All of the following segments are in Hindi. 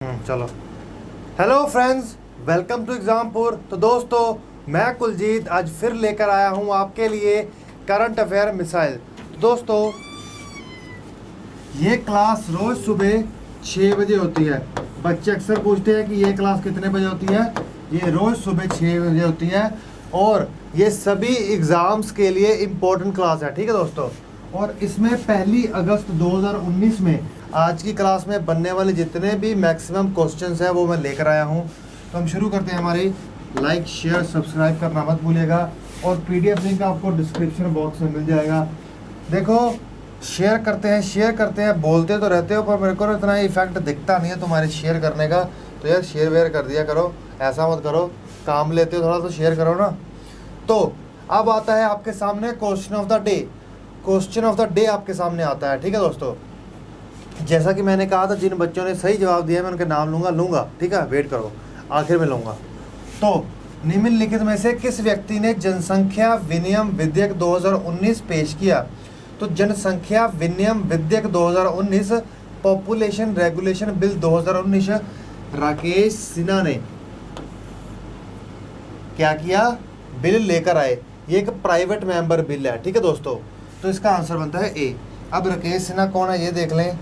चलो। Hello friends, welcome to Exampur. तो दोस्तों, मैं कुलजीत आज फिर लेकर आया हूं आपके लिए करंट अफेयर मिसाइल। दोस्तों, ये क्लास रोज़ सुबह 6 बजे होती है। बच्चे अक्सर पूछते हैं कि ये क्लास कितने बजे होती है। ये रोज़ सुबह 6 बजे होती है और ये सभी एग्ज़ाम्स के लिए इम्पोर्टेंट क्लास है। ठीक है दोस्तों, और इसमें 1 अगस्त 2019 में आज की क्लास में बनने वाले जितने भी मैक्सिमम क्वेश्चंस हैं वो मैं लेकर आया हूं। तो हम शुरू करते हैं। हमारी लाइक शेयर सब्सक्राइब करना मत भूलिएगा और पीडीएफ लिंक आपको डिस्क्रिप्शन बॉक्स में मिल जाएगा। देखो, शेयर करते हैं, बोलते तो रहते हो पर मेरे को इतना इफेक्ट दिखता नहीं है तुम्हारे शेयर करने का। तो यार शेयर वेयर कर दिया करो, ऐसा मत करो, काम लेते हो थोड़ा तो शेयर करो ना। तो अब आता है आपके सामने question of the day. Question of the day आपके सामने आता है। ठीक है दोस्तों, जैसा कि मैंने कहा था, जिन बच्चों ने सही जवाब दिया मैं उनके नाम लूँगा। ठीक है, वेट करो, आखिर में लूँगा। तो निम्नलिखित में से किस व्यक्ति ने जनसंख्या विनियम विधेयक 2019 पेश किया? तो जनसंख्या विनियम विधेयक 2019 population regulation bill 2019 Rakesh Sinha ने क्या किया? बिल लेकर आए। ये एक प्राइवेट मेंबर बिल है। ठीक है दोस्तों, तो इसका आंसर बनता है ए। अब राकेश सिन्हा कौन है ये देख लें।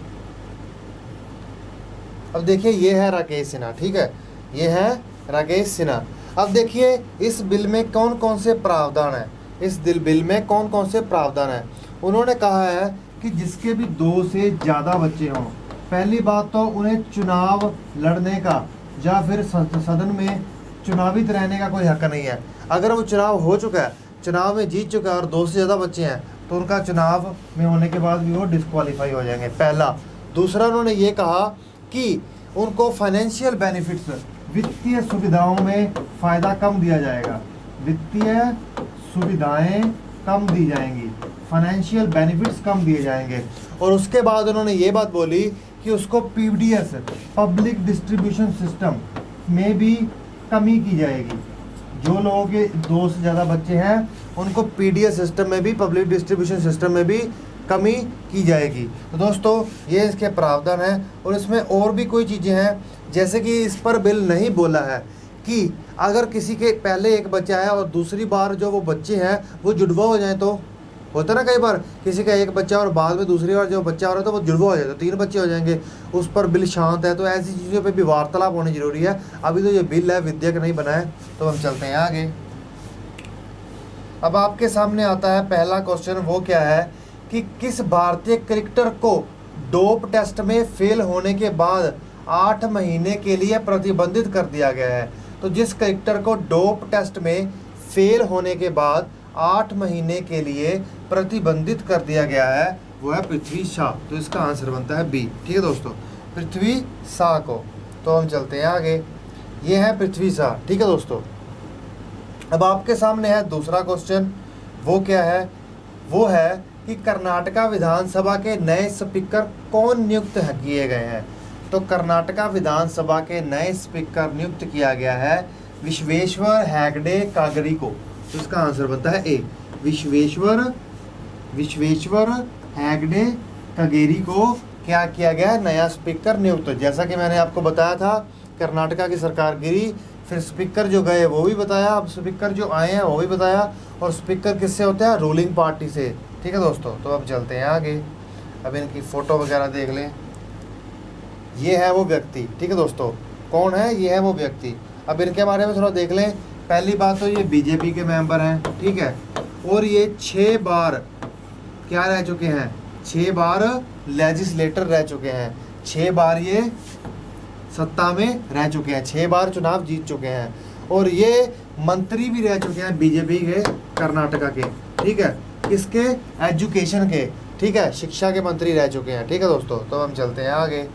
अब देखिए, ये है राकेश सिन्हा। ठीक है, ये है राकेश सिन्हा। अब देखिए, इस बिल में कौन कौन से प्रावधान है। इस बिल में कौन कौन से प्रावधान है? उन्होंने कहा है कि जिसके भी 2 से ज़्यादा बच्चे हों, पहली बात तो उन्हें चुनाव लड़ने का या फिर सदन में चुनावित रहने का कोई हक नहीं है। अगर वो चुनाव हो चुका है, चुनाव में जीत चुका है और 2 से ज़्यादा बच्चे हैं तो उनका चुनाव में होने के बाद भी वो डिस्क्वालीफाई हो जाएंगे, पहला। दूसरा, उन्होंने ये कहा कि उनको फाइनेंशियल बेनिफिट्स, वित्तीय सुविधाओं में फ़ायदा कम दिया जाएगा। वित्तीय सुविधाएं कम दी जाएंगी, फाइनेंशियल बेनिफिट्स कम दिए जाएंगे। और उसके बाद उन्होंने ये बात बोली कि उसको पीडीएस पब्लिक डिस्ट्रीब्यूशन सिस्टम में भी कमी की जाएगी। जो लोगों के 2 से ज़्यादा बच्चे हैं उनको पीडीएस सिस्टम में भी, पब्लिक डिस्ट्रीब्यूशन सिस्टम में भी कमी की जाएगी। तो दोस्तों, ये इसके प्रावधान हैं। और इसमें और भी कोई चीज़ें हैं, जैसे कि इस पर बिल नहीं बोला है कि अगर किसी के पहले एक बच्चा है और दूसरी बार जो वो बच्चे हैं वो जुड़वा हो जाए, तो होता ना कई बार किसी का एक बच्चा और बाद में दूसरी बार जो बच्चा हो रहा है तो वो जुड़वा हो जाए, तो 3 बच्चे हो जाएंगे। उस पर बिल शांत है। तो ऐसी चीज़ों पे भी वार्तालाप होनी जरूरी है। अभी तो ये बिल है, विधेयक नहीं बना है। तो हम चलते हैं आगे। अब आपके सामने आता है पहला क्वेश्चन। वो क्या है कि किस भारतीय क्रिकेटर को डोप टेस्ट में फेल होने के बाद 8 महीने के लिए प्रतिबंधित कर दिया गया है? तो जिस क्रिकेटर को डोप टेस्ट में फेल होने के बाद 8 महीने के लिए प्रतिबंधित कर दिया गया है वो है पृथ्वी शा। तो इसका आंसर बनता है बी। ठीक है दोस्तों, पृथ्वी शा को। तो हम चलते हैं आगे। ये है पृथ्वी शा। ठीक है दोस्तों, अब आपके सामने है दूसरा क्वेश्चन। वो क्या है? वो है कि कर्नाटका विधानसभा के नए स्पीकर कौन नियुक्त किए गए हैं? तो कर्नाटका विधानसभा के नए स्पीकर नियुक्त किया गया है विश्वेश्वर हेगड़े कागरी को। तो इसका आंसर बनता है ए। विश्वेश्वर हेगड़े कागेरी को क्या किया गया है? नया स्पीकर नियुक्त। जैसा कि मैंने आपको बताया था, कर्नाटका की सरकार गिरी, फिर स्पीकर जो गए वो भी बताया, अब स्पीकर जो आए हैं वो भी बताया। और स्पीकर किससे होते हैं? रूलिंग पार्टी से। ठीक है दोस्तों, तो अब चलते हैं आगे। अब इनकी फ़ोटो वगैरह देख लें। ये है वो व्यक्ति। ठीक है दोस्तों, कौन है? ये है वो व्यक्ति। अब इनके बारे में थोड़ा देख लें। पहली बात तो ये बीजेपी के मेंबर हैं। ठीक है, और ये 6 बार क्या रह चुके हैं? 6 बार लेजिस्लेटर रह चुके हैं। 6 बार ये सत्ता में रह चुके हैं, 6 बार चुनाव जीत चुके हैं। और ये मंत्री भी रह चुके हैं बीजेपी के, कर्नाटका के। ठीक है, किसके? एजुकेशन के। ठीक है, शिक्षा के मंत्री रह चुके हैं। ठीक है दोस्तों, तो हम चलते हैं आगे।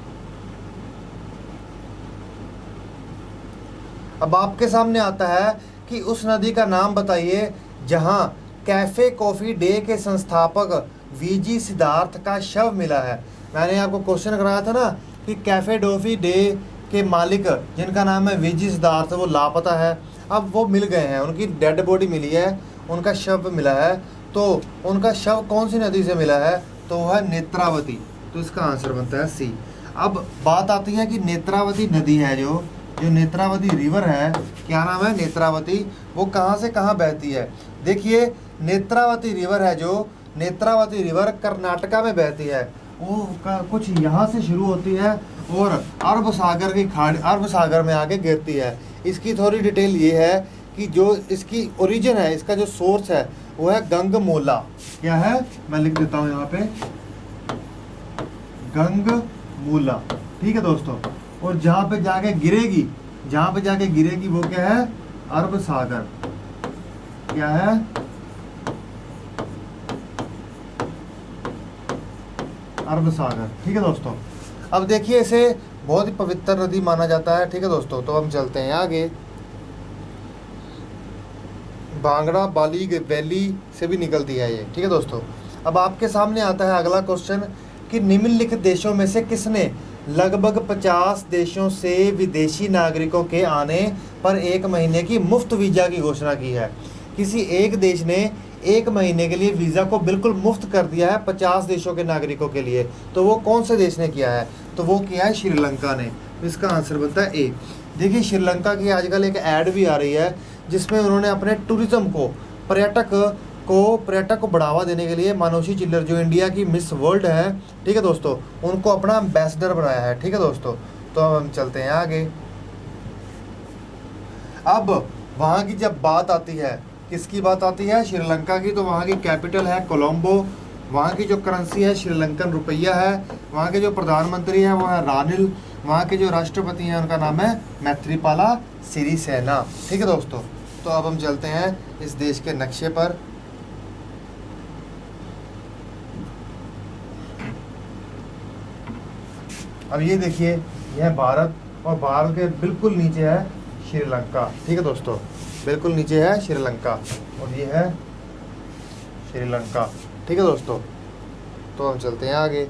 अब आपके सामने आता है कि उस नदी का नाम बताइए जहां कैफ़े कॉफ़ी डे के संस्थापक वीजी सिद्धार्थ का शव मिला है। मैंने आपको क्वेश्चन कराया था ना कि कैफ़े कॉफ़ी डे के मालिक जिनका नाम है वीजी सिद्धार्थ, वो लापता है। अब वो मिल गए हैं, उनकी डेड बॉडी मिली है, उनका शव मिला है। तो उनका शव कौन सी नदी से मिला है? तो वह है नेत्रावती। तो इसका आंसर बनता है सी। अब बात आती है कि नेत्रावती नदी है, जो नेत्रावती रिवर है, क्या नाम है, नेत्रावती, वो कहाँ से कहाँ बहती है। देखिए नेत्रावती रिवर है, जो नेत्रावती रिवर कर्नाटका में बहती है, वो कुछ यहाँ से शुरू होती है और अरब सागर की खाड़ी, अरब सागर में आके गिरती है। इसकी थोड़ी डिटेल ये है कि जो इसकी ओरिजिन है, इसका जो सोर्स है वो है गंगमोला। क्या है, मैं लिख देता हूँ यहाँ पे, गंगमूला, ठीक है दोस्तों। और जहाँ पे जाके गिरेगी, जहाँ पे जाके गिरेगी वो क्या है, अरब सागर। क्या है, अरब सागर, ठीक है दोस्तों। अब देखिए इसे बहुत ही पवित्र नदी माना जाता है, ठीक है दोस्तों। तो हम चलते हैं आगे। भांगड़ा बाली वैली से भी निकलती है ये, ठीक है दोस्तों। अब आपके सामने आता है अगला क्वेश्चन कि निम्नलिखित देशों में से किसने लगभग 50 देशों से विदेशी नागरिकों के आने पर 1 महीने की मुफ्त वीज़ा की घोषणा की है। किसी एक देश ने 1 महीने के लिए वीज़ा को बिल्कुल मुफ्त कर दिया है 50 देशों के नागरिकों के लिए, तो वो कौन से देश ने किया है, तो वो किया है श्रीलंका ने। इसका आंसर बनता है ए। देखिए श्रीलंका की आजकल एक ऐड भी आ रही है जिसमें उन्होंने अपने टूरिज्म को, पर्यटक को बढ़ावा देने के लिए मानुषी चिल्लर, जो इंडिया की मिस वर्ल्ड है, ठीक है दोस्तों, उनको अपना एम्बेसडर बनाया है, ठीक है दोस्तों। तो अब हम चलते हैं आगे। अब वहाँ की जब बात आती है, किसकी बात आती है, श्रीलंका की, तो वहाँ की कैपिटल है कोलंबो। वहाँ की जो करेंसी है श्रीलंकन रुपया है। वहाँ के जो प्रधानमंत्री हैं वो है रानिल। वहाँ के जो राष्ट्रपति हैं उनका नाम है मैत्रीपाला सिरिसेना, ठीक है दोस्तों। तो अब हम चलते हैं इस देश के नक्शे पर। अब ये देखिए, यह भारत, और भारत के बिल्कुल नीचे है श्रीलंका, ठीक है दोस्तों, बिल्कुल नीचे है श्रीलंका, और ये है श्रीलंका, ठीक है दोस्तों। तो हम चलते हैं आगे।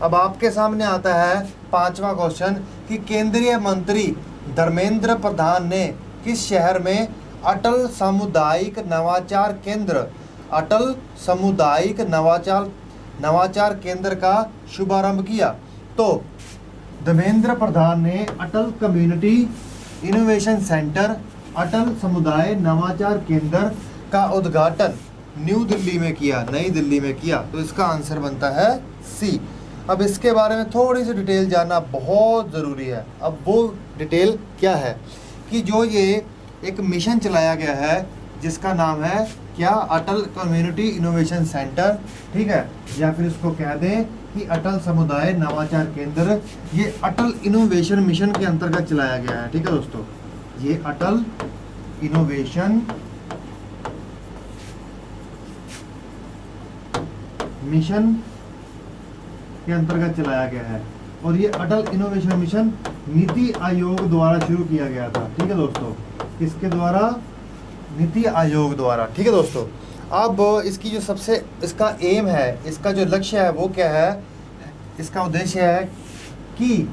अब आपके सामने आता है 5वां क्वेश्चन कि केंद्रीय मंत्री धर्मेंद्र प्रधान ने किस शहर में अटल सामुदायिक नवाचार केंद्र, अटल सामुदायिक नवाचार केंद्र का शुभारंभ किया। तो धर्मेंद्र प्रधान ने अटल कम्युनिटी इनोवेशन सेंटर, अटल समुदाय नवाचार केंद्र का उद्घाटन न्यू दिल्ली में किया, नई दिल्ली में किया। तो इसका आंसर बनता है सी। अब इसके बारे में थोड़ी सी डिटेल जानना बहुत ज़रूरी है। अब वो डिटेल क्या है कि जो ये एक मिशन चलाया गया है जिसका नाम है क्या, अटल कम्युनिटी इनोवेशन सेंटर, ठीक है, या फिर इसको कह दें कि अटल समुदाय नवाचार केंद्र, ये अटल इनोवेशन मिशन के अंतर्गत चलाया गया है, ठीक है दोस्तों। ये अटल इनोवेशन मिशन के अंतर्गत चलाया गया है, और ये अटल इनोवेशन मिशन नीति आयोग द्वारा शुरू किया गया था, ठीक है दोस्तों। किसके द्वारा, नीति आयोग द्वारा, ठीक है दोस्तों। अब इसकी जो सबसे, इसका एम है, इसका जो लक्ष्य है वो क्या है, इसका उद्देश्य है कि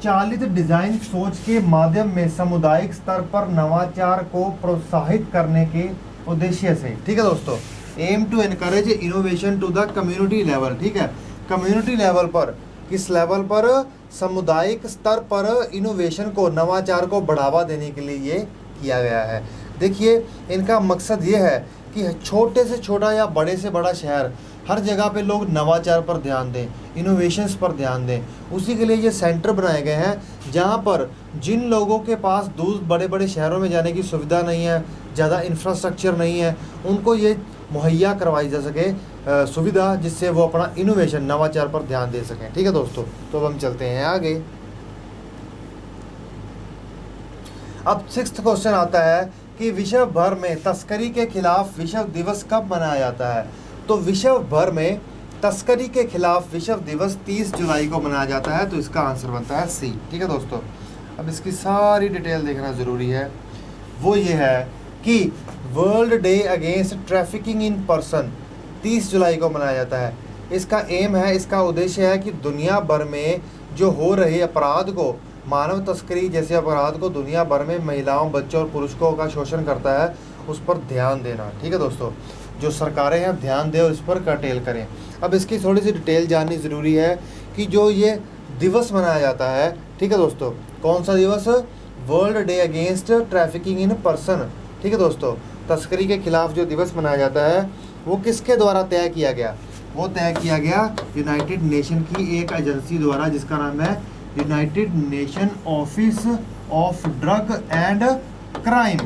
चालित डिजाइन सोच के माध्यम में सामुदायिक स्तर पर नवाचार को प्रोत्साहित करने के उद्देश्य से, ठीक है दोस्तों। Aim to encourage innovation to the community level, ठीक है, कम्युनिटी लेवल पर, किस लेवल पर, सामुदायिक स्तर पर इनोवेशन को, नवाचार को बढ़ावा देने के लिए ये किया गया है। देखिए इनका मकसद ये है कि छोटे से छोटा या बड़े से बड़ा शहर, हर जगह पे लोग नवाचार पर ध्यान दें, इनोवेशंस पर ध्यान दें। उसी के लिए ये सेंटर बनाए गए हैं जहाँ पर जिन लोगों के पास दूर बड़े बड़े शहरों में जाने की सुविधा नहीं है, ज़्यादा इंफ्रास्ट्रक्चर नहीं है, उनको ये मुहैया करवाई जा सके सुविधा, जिससे वो अपना इनोवेशन, नवाचार पर ध्यान दे सकें, ठीक है दोस्तों। तो अब हम चलते हैं आगे। अब 6th क्वेश्चन आता है कि विश्व भर में तस्करी के खिलाफ विश्व दिवस कब मनाया जाता है। तो विश्व भर में तस्करी के खिलाफ विश्व दिवस 30 जुलाई को मनाया जाता है। तो इसका आंसर बनता है सी, ठीक है दोस्तों। अब इसकी सारी डिटेल देखना ज़रूरी है। वो ये है कि world day against trafficking in person 30 जुलाई को मनाया जाता है। इसका एम है, इसका उद्देश्य है कि दुनिया भर में जो हो रहे अपराध को, मानव तस्करी जैसे अपराध को दुनिया भर में महिलाओं, बच्चों और पुरुषों का शोषण करता है, उस पर ध्यान देना, ठीक है दोस्तों। जो सरकारें हैं ध्यान दें और इस पर कर्टेल करें। अब इसकी थोड़ी सी डिटेल जाननी ज़रूरी है कि जो ये दिवस मनाया जाता है, ठीक है दोस्तों, कौन सा दिवस? World day against trafficking in person, ठीक है दोस्तों, तस्करी के खिलाफ जो दिवस मनाया जाता है वो किसके द्वारा तय किया गया? वो तय किया गया यूनाइटेड नेशन की एक एजेंसी द्वारा जिसका नाम है United nation office of drug and crime,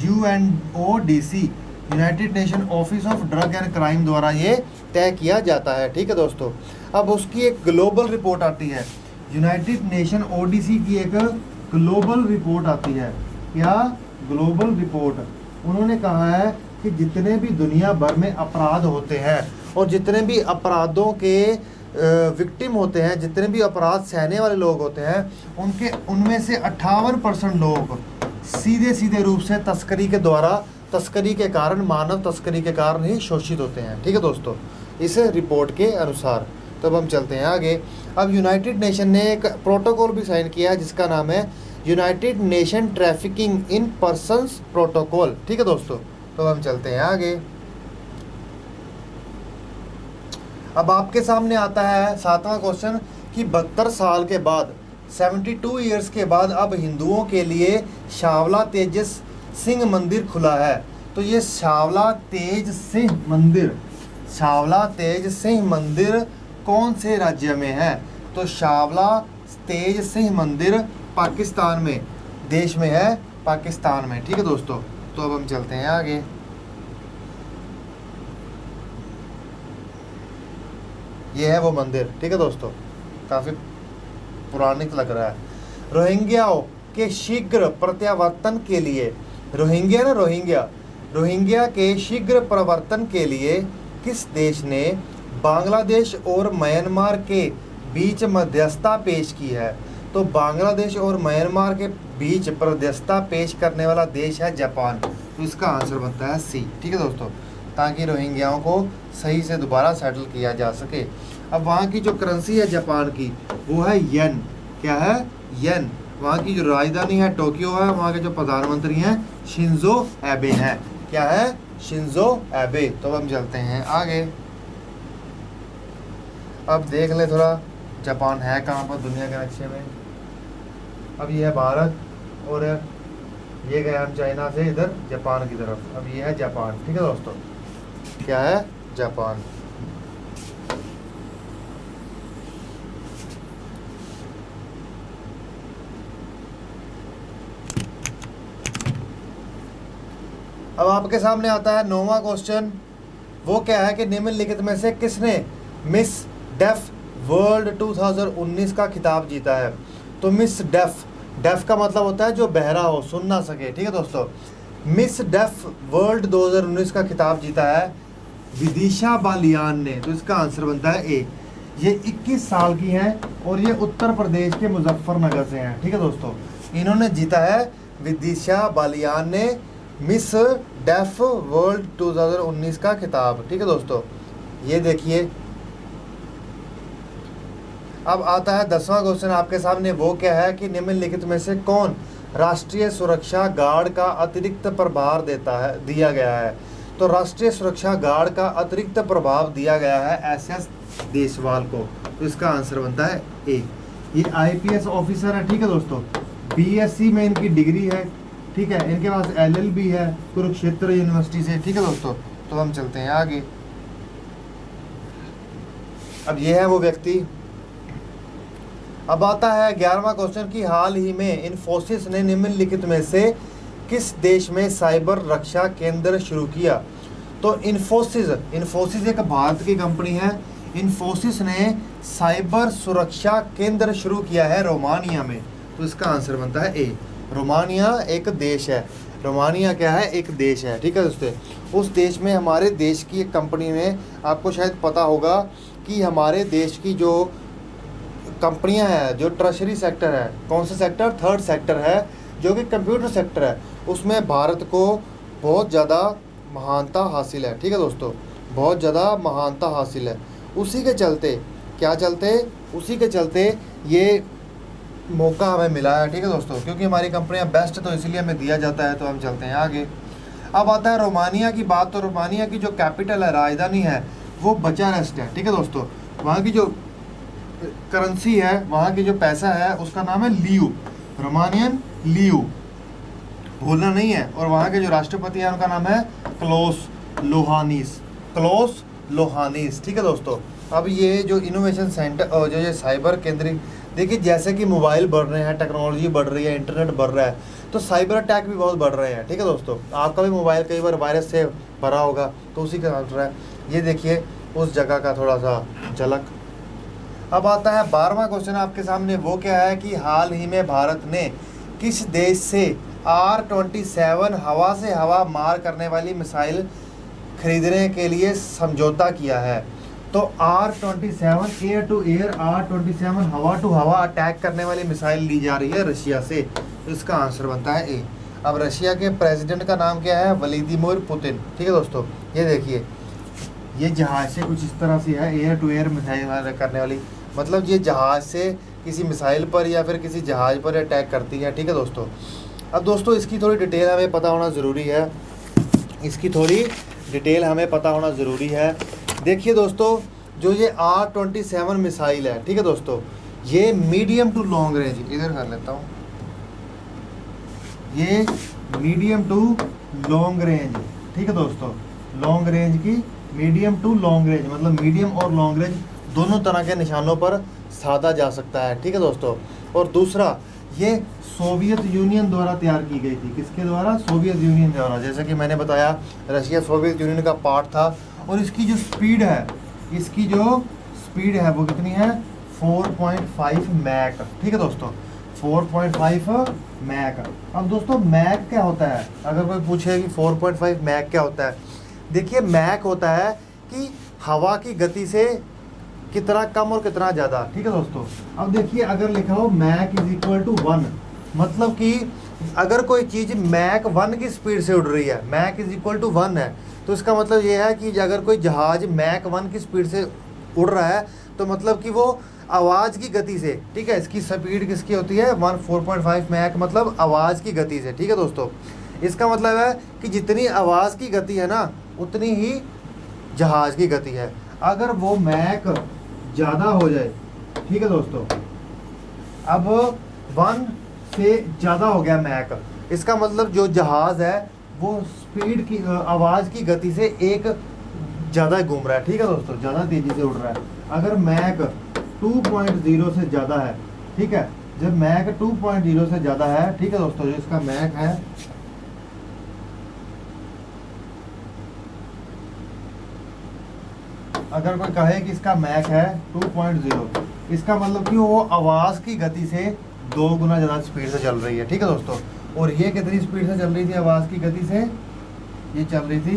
UNODC, United nation office of drug and crime द्वारा ये तय किया जाता है, ठीक है दोस्तों। अब उसकी एक ग्लोबल रिपोर्ट आती है, यूनाइटेड नेशन ODC की एक ग्लोबल रिपोर्ट आती है। क्या ग्लोबल रिपोर्ट? उन्होंने कहा है कि जितने भी दुनिया भर में अपराध होते हैं और जितने भी अपराधों के विक्टिम होते हैं, जितने भी अपराध सहने वाले लोग होते हैं, उनमें से 58% लोग सीधे सीधे रूप से तस्करी के द्वारा, तस्करी के कारण, मानव तस्करी के कारण ही शोषित होते हैं, ठीक है दोस्तों, इस रिपोर्ट के अनुसार। तो अब हम चलते हैं आगे। अब यूनाइटेड नेशन ने एक प्रोटोकॉल भी साइन किया है जिसका नाम है United nation trafficking in persons protocol, ठीक है दोस्तों। तो हम चलते हैं आगे। अब आपके सामने आता है 7वां क्वेश्चन कि 72 साल के बाद, 72 ईयर्स के बाद अब हिंदुओं के लिए शावला तेजस सिंह मंदिर खुला है। तो ये शावला तेज सिंह मंदिर कौन से राज्य में है? तो शावला तेज सिंह मंदिर पाकिस्तान में, देश में है, पाकिस्तान में, ठीक है दोस्तों। तो अब हम चलते हैं आगे। ये है वो मंदिर, ठीक है दोस्तों, काफ़ी पौराणिक लग रहा है। रोहिंग्याओं के शीघ्र प्रत्यावर्तन के लिए, रोहिंग्या के शीघ्र प्रवर्तन के लिए किस देश ने बांग्लादेश और म्यांमार के बीच मध्यस्थता पेश की है? तो बांग्लादेश और म्यांमार के बीच मध्यस्थता पेश करने वाला देश है जापान। तो इसका आंसर बनता है सी, ठीक है दोस्तों, ताकि रोहिंग्याओं को सही से दोबारा सेटल किया जा सके। अब वहाँ की जो करेंसी है जापान की वो है येन। क्या है? येन। वहाँ की जो राजधानी है टोक्यो है, वहाँ के जो प्रधानमंत्री हैं शिंजो एबे हैं। क्या है? शिंजो एबे। तो हम चलते हैं आगे। अब देख ले थोड़ा जापान है कहाँ पर दुनिया के नक्शे में। अब ये है भारत और ये गया हम चाइना से इधर जापान की तरफ। अब ये है जापान, ठीक है दोस्तों। क्या है? जापान। अब आपके सामने आता है 9वां क्वेश्चन। वो क्या है कि निम्नलिखित में से किसने मिस डेफ वर्ल्ड 2019 का खिताब जीता है? तो मिस डेफ का मतलब होता है जो बहरा हो, सुन ना सके, ठीक है दोस्तों। मिस डेफ वर्ल्ड 2019 का खिताब जीता है विदिशा बालियान ने। तो इसका आंसर बनता है ए। ये 21 साल की हैं और ये उत्तर प्रदेश के मुजफ्फरनगर से हैं, ठीक है दोस्तों। इन्होंने जीता है विदिशा बालियान ने मिस डेफ वर्ल्ड 2019 का खिताब, ठीक है दोस्तों। ये देखिए। अब आता है 10वां क्वेश्चन आपके सामने। वो क्या है कि निम्नलिखित में से कौन राष्ट्रीय सुरक्षा गार्ड का अतिरिक्त प्रभार दिया गया है? तो राष्ट्रीय सुरक्षा गार्ड का अतिरिक्त प्रभाव दिया गया है SS देशवाल को। तो इसका आंसर बनता है ए। ये IPS ऑफिसर है, ठीक है दोस्तों। BSc में इनकी डिग्री है, ठीक है। इनके पास LLB है कुरुक्षेत्र यूनिवर्सिटी से, ठीक है दोस्तों। तो हम चलते हैं आगे। अब ये है वो व्यक्ति। अब आता है 11वां क्वेश्चन कि हाल ही में इन्फोसिस ने निम्नलिखित में से किस देश में साइबर रक्षा केंद्र शुरू किया? तो इन्फोसिस एक भारत की कंपनी है। इन्फोसिस ने साइबर सुरक्षा केंद्र शुरू किया है रोमानिया में। तो इसका आंसर बनता है ए। रोमानिया एक देश है। रोमानिया क्या है? एक देश है, ठीक है दोस्तों। उस देश में हमारे देश की एक कंपनी ने, आपको शायद पता होगा कि हमारे देश की जो कंपनियां हैं, जो ट्रेजरी सेक्टर है, कौन सा सेक्टर? 3rd सेक्टर है, जो कि कंप्यूटर सेक्टर है, उसमें भारत को बहुत ज़्यादा महानता हासिल है, ठीक है दोस्तों। बहुत ज़्यादा महानता हासिल है। उसी के चलते उसी के चलते ये मौका हमें मिला है, ठीक है दोस्तों। क्योंकि हमारी कंपनियां बेस्ट, तो इसलिए हमें दिया जाता है। तो हम चलते हैं आगे। अब आता है रोमानिया की बात। तो रोमानिया की जो कैपिटल है, राजधानी है, वो बुचारेस्ट है। ठीक है दोस्तों, वहाँ की जो करेंसी है, वहाँ की जो पैसा है, उसका नाम है लियू, रोमानियन लियू, भूलना नहीं है। और वहाँ के जो राष्ट्रपति हैं उनका नाम है क्लोस लोहानीस, क्लोस लोहानीस। ठीक है दोस्तों, अब ये जो इनोवेशन सेंटर और जो ये साइबर केंद्रित, देखिए जैसे कि मोबाइल बढ़ रहे हैं, टेक्नोलॉजी बढ़ रही है, इंटरनेट बढ़ रहा है, तो साइबर अटैक भी बहुत बढ़ रहे हैं। ठीक है दोस्तों, आपका भी मोबाइल कई बार वायरस से भरा होगा, तो उसी का आंसर है। ये देखिए उस जगह का थोड़ा सा झलक। अब आता है 12वां क्वेश्चन आपके सामने, वो क्या है कि हाल ही में भारत ने किस देश से R-27 हवा से हवा मार करने वाली मिसाइल खरीदने के लिए समझौता किया है। तो R-27 air to air, R-27 हवा टू हवा अटैक करने वाली मिसाइल ली जा रही है रशिया से। तो इसका आंसर बनता है ए। अब रशिया के प्रेसिडेंट का नाम क्या है? Vladimir Putin. ठीक है दोस्तों, ये देखिए ये जहाज से कुछ इस तरह से है, एयर टू एयर मिसाइल करने वाली, मतलब ये जहाज से किसी मिसाइल पर या फिर किसी जहाज पर अटैक करती है। ठीक है दोस्तों, अब दोस्तों इसकी थोड़ी डिटेल हमें पता होना ज़रूरी है, इसकी थोड़ी डिटेल हमें पता होना ज़रूरी है। देखिए दोस्तों, जो ये R-27 मिसाइल है, ठीक है दोस्तों, ये मीडियम टू लॉन्ग रेंज, इधर कर लेता हूँ, ये मीडियम टू लॉन्ग रेंज, ठीक है दोस्तों, लॉन्ग रेंज की, मीडियम टू लॉन्ग रेंज मतलब मीडियम और लॉन्ग रेंज दोनों तरह के निशानों पर साधा जा सकता है। ठीक है दोस्तों, और दूसरा ये सोवियत यूनियन द्वारा तैयार की गई थी। किसके द्वारा? सोवियत यूनियन द्वारा। जैसा कि मैंने बताया, रशिया सोवियत यूनियन का पार्ट था। और इसकी जो स्पीड है, इसकी जो स्पीड है वो कितनी है? 4.5 मैक। ठीक है दोस्तों, 4.5 मैक। अब दोस्तों मैक क्या होता है? अगर कोई पूछे कि 4.5 मैक क्या होता है, देखिए मैक होता है कि हवा की गति से कितना कम और कितना ज़्यादा। ठीक है दोस्तों, अब देखिए अगर लिखा हो मैक इज इक्वल टू 1, मतलब कि अगर कोई चीज़ मैक 1 की स्पीड से उड़ रही है, मैक इज इक्वल टू 1 है, तो इसका मतलब ये है कि अगर कोई जहाज मैक 1 की स्पीड से उड़ रहा है, तो मतलब कि वो आवाज़ की गति से, ठीक है, इसकी स्पीड किसकी होती है? 4.5 मैक, मतलब आवाज़ की गति से। ठीक है दोस्तों, इसका मतलब है कि जितनी आवाज़ की गति है ना, उतनी ही जहाज़ की गति है। अगर वो मैक ज़्यादा हो जाए, ठीक है दोस्तों, अब 1 से ज़्यादा हो गया मैक, इसका मतलब जो जहाज़ है वो स्पीड की, आवाज़ की गति से एक ज़्यादा घूम रहा है। ठीक है दोस्तों, ज़्यादा तेज़ी से उड़ रहा है। अगर मैक 2.0 से ज़्यादा है, ठीक है, जब मैक 2.0 से ज़्यादा है, ठीक है दोस्तों, जो इसका मैक है, अगर कोई कहे कि इसका मैक है 2.0, इसका मतलब कि वो आवाज़ की गति से 2 गुना ज़्यादा स्पीड से चल रही है। ठीक है दोस्तों, और ये कितनी स्पीड से चल रही थी आवाज़ की गति से? ये चल रही थी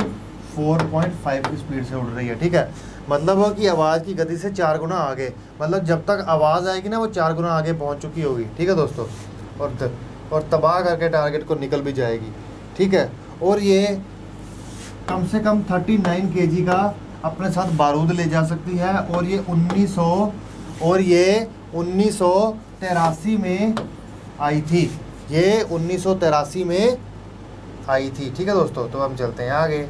4.5 की स्पीड से उड़ रही है। ठीक है, मतलब कि आवाज़ की गति से 4 गुना आगे, मतलब जब तक आवाज़ आएगी ना वो 4 गुना आगे पहुंच चुकी होगी। ठीक है दोस्तों, और तबाह करके टारगेट को निकल भी जाएगी। ठीक है, और ये कम से कम 39 kg का अपने साथ बारूद ले जा सकती है। और ये 1983 में आई थी, ये 1983 में आई थी। ठीक है दोस्तों, तो हम चलते हैं आगे।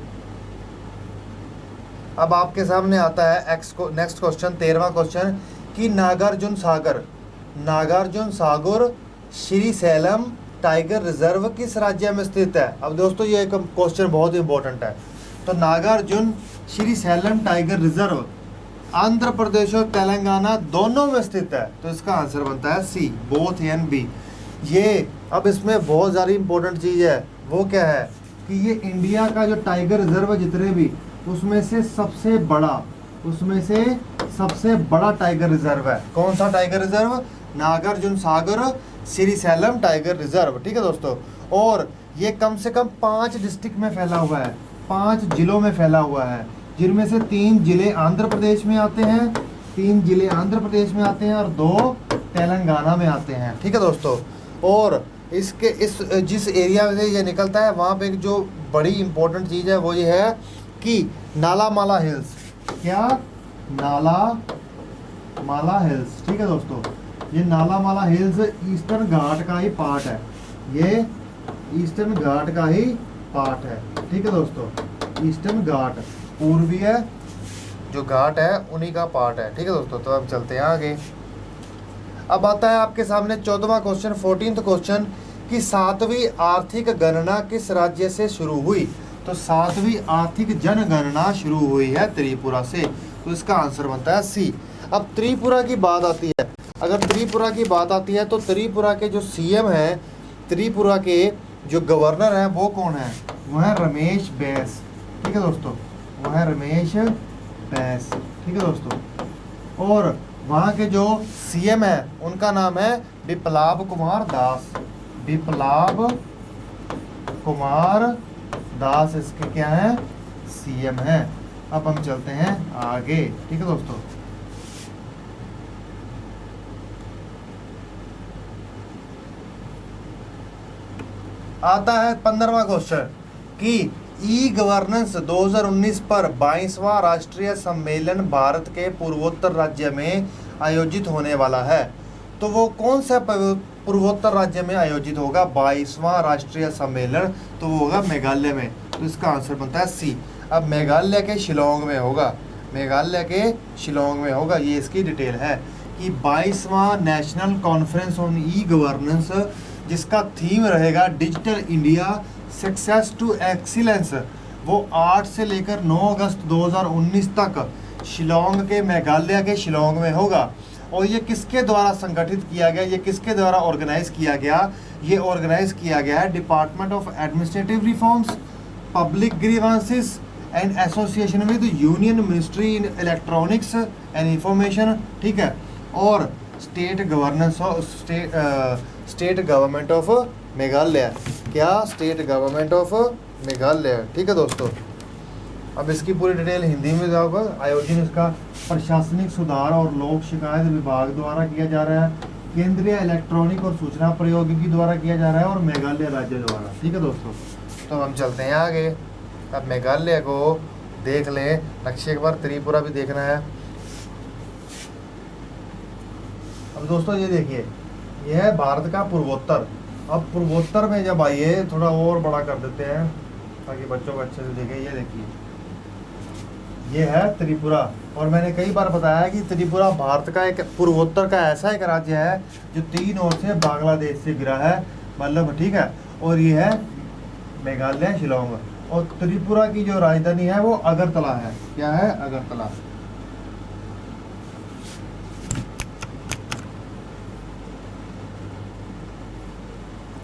अब आपके सामने आता है नेक्स्ट क्वेश्चन, 13वां क्वेश्चन, कि नागार्जुन सागर श्रीशैलम टाइगर रिजर्व किस राज्य में स्थित है? अब दोस्तों ये क्वेश्चन बहुत इंपॉर्टेंट है। तो नागार्जुन श्रीशैलम टाइगर रिजर्व आंध्र प्रदेश और तेलंगाना दोनों में स्थित है। तो इसका आंसर बनता है सी, बोथ ए एंड बी। ये अब इसमें बहुत ज़्यादा इंपॉर्टेंट चीज़ है, वो क्या है कि ये इंडिया का जो टाइगर रिजर्व जितने भी, उसमें से सबसे बड़ा टाइगर रिजर्व है। कौन सा tiger reserve? Nagarjuna Sagar Srisailam tiger reserve. ठीक है दोस्तों, और ये कम से कम 5 डिस्ट्रिक्ट में फैला हुआ है, 5 जिलों में फैला हुआ है, जिनमें से 3 जिले आंध्र प्रदेश में आते हैं, 3 जिले आंध्र प्रदेश में आते हैं और 2 तेलंगाना में आते हैं। ठीक है दोस्तों, और इसके जिस एरिया से ये निकलता है वहाँ पे एक जो बड़ी इंपॉर्टेंट चीज़ है वो ये है कि नालामाला हिल्स। क्या? नालामाला हिल्स। ठीक है दोस्तों, ये नालामाला हिल्स ईस्टर्न घाट का ही पार्ट है, ये ईस्टर्न घाट का ही पार्ट है, ठीक है दोस्तों। ईस्टर्न घाट, पूर्वीय जो घाट है उन्हीं का पार्ट है, ठीक है दोस्तों। तो अब चलते हैं आगे। अब आता है आपके सामने 14वां क्वेश्चन, 14th क्वेश्चन कि 7वीं आर्थिक गणना किस राज्य से शुरू हुई। तो 7वीं आर्थिक जनगणना शुरू हुई है त्रिपुरा से, तो इसका आंसर बनता है सी। अब त्रिपुरा की बात आती है, अगर त्रिपुरा की बात आती है तो त्रिपुरा के जो सीएम हैं, त्रिपुरा के जो गवर्नर हैं वो कौन है, वो है रमेश बैस, ठीक है दोस्तों, वो है रमेश बैस, ठीक है दोस्तों। और वहाँ के जो सीएम है उनका नाम है बिप्लाब कुमार दास, बिप्लाब कुमार दास इसके क्या है, सीएम है। अब हम चलते हैं आगे, ठीक है दोस्तों। आता है 15वां क्वेश्चन कि ई गवर्नेंस 2019 पर 22वां राष्ट्रीय सम्मेलन भारत के पूर्वोत्तर राज्य में आयोजित होने वाला है। तो वो कौन सा पूर्वोत्तर राज्य में आयोजित होगा 22वां राष्ट्रीय सम्मेलन, तो वो होगा मेघालय में, तो इसका आंसर बनता है सी। अब मेघालय के शिलोंग में होगा, मेघालय के शिलोंग में होगा, ये इसकी डिटेल है कि 22वां national conference on e governance, जिसका थीम रहेगा digital India success to excellence, वो 8 से लेकर 9 अगस्त 2019 तक शिलोंग के, मेघालय के शिलोंग में होगा। और ये किसके द्वारा संगठित किया गया, ये किसके द्वारा ऑर्गेनाइज किया गया, ये ऑर्गेनाइज किया गया है department of administrative reforms, public grievances and association with union ministry in electronics and information, ठीक है, और state governance state government of Meghalaya, क्या स्टेट गवर्नमेंट ऑफ मेघालय, ठीक है दोस्तों। अब इसकी पूरी डिटेल हिंदी में जाओगे। आयोजन इसका प्रशासनिक सुधार और लोक शिकायत विभाग द्वारा किया जा रहा है, केंद्रीय इलेक्ट्रॉनिक और सूचना प्रौद्योगिकी द्वारा किया जा रहा है, और मेघालय राज्य द्वारा, ठीक है दोस्तों। तो हम चलते हैं आगे। अब मेघालय को देख लें नक्शे के बार, त्रिपुरा भी देखना है। अब दोस्तों ये देखिए, यह है भारत का पूर्वोत्तर। अब पूर्वोत्तर में जब आइए, थोड़ा और बड़ा कर देते हैं ताकि बच्चों को अच्छे से देखें। ये देखिए, ये है त्रिपुरा, और मैंने कई बार बताया कि त्रिपुरा भारत का एक पूर्वोत्तर का ऐसा एक राज्य है जो 3 ओर से बांग्लादेश से घिरा है, मतलब, ठीक है। और ये है मेघालय शिलोंग, और त्रिपुरा की जो राजधानी है वो अगरतला है, क्या है, अगरतला।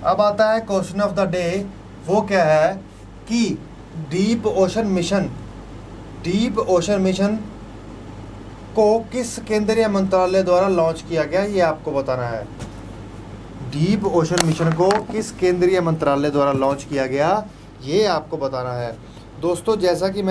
अब आता है क्वेश्चन ऑफ द डे, वो क्या है कि डीप ओशन मिशन को किस केंद्रीय मंत्रालय द्वारा लॉन्च किया गया, ये आपको बताना है। डीप ओशन मिशन को किस केंद्रीय मंत्रालय द्वारा लॉन्च किया गया, ये आपको बताना है दोस्तों। जैसा कि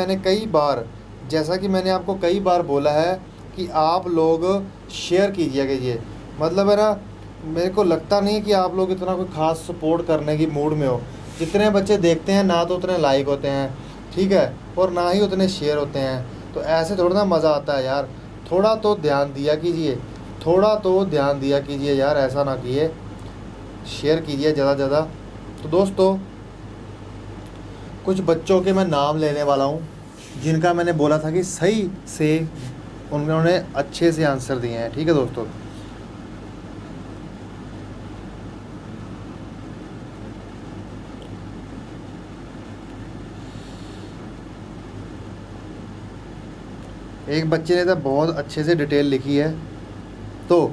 मैंने आपको कई बार बोला है कि आप लोग शेयर कीजिए, मतलब है ना, मेरे को लगता नहीं कि आप लोग इतना कोई खास सपोर्ट करने की मूड में हो। जितने बच्चे देखते हैं ना तो उतने लाइक होते हैं, ठीक है, और ना ही उतने शेयर होते हैं। तो ऐसे थोड़ा ना मज़ा आता है यार, थोड़ा तो ध्यान दिया कीजिए यार, ऐसा ना कीजिए, शेयर कीजिए ज़्यादा ज़्यादा। तो दोस्तों कुछ बच्चों के मैं नाम लेने वाला हूँ जिनका मैंने बोला था कि सही से उन्होंने अच्छे से आंसर दिए हैं, ठीक है दोस्तों। एक बच्चे ने तो बहुत अच्छे से डिटेल लिखी है। तो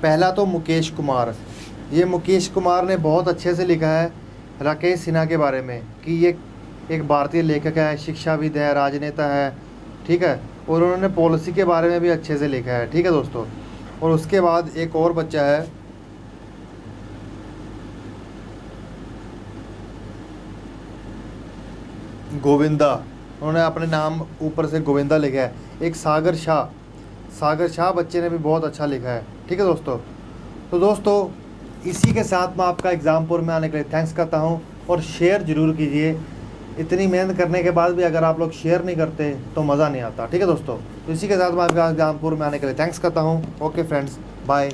पहला तो मुकेश कुमार, ये मुकेश कुमार ने बहुत अच्छे से लिखा है राकेश सिन्हा के बारे में कि ये एक भारतीय लेखक है, शिक्षाविद है, राजनेता है, ठीक है, और उन्होंने पॉलिसी के बारे में भी अच्छे से लिखा है, ठीक है दोस्तों। और उसके बाद एक और बच्चा है, गोविंदा, उन्होंने अपने नाम ऊपर से गोविंदा लिखा है। एक सागर शाह बच्चे ने भी बहुत अच्छा लिखा है, ठीक है दोस्तों। तो दोस्तों इसी के साथ मैं आपका एग्ज़ामपुर में आने के लिए थैंक्स करता हूं, और शेयर ज़रूर कीजिए। इतनी मेहनत करने के बाद भी अगर आप लोग शेयर नहीं करते तो मज़ा नहीं आता, ठीक है दोस्तों। तो इसी के साथ मैं आपका एग्ज़ामपुर में आने के लिए थैंक्स करता हूँ। Okay friends, bye.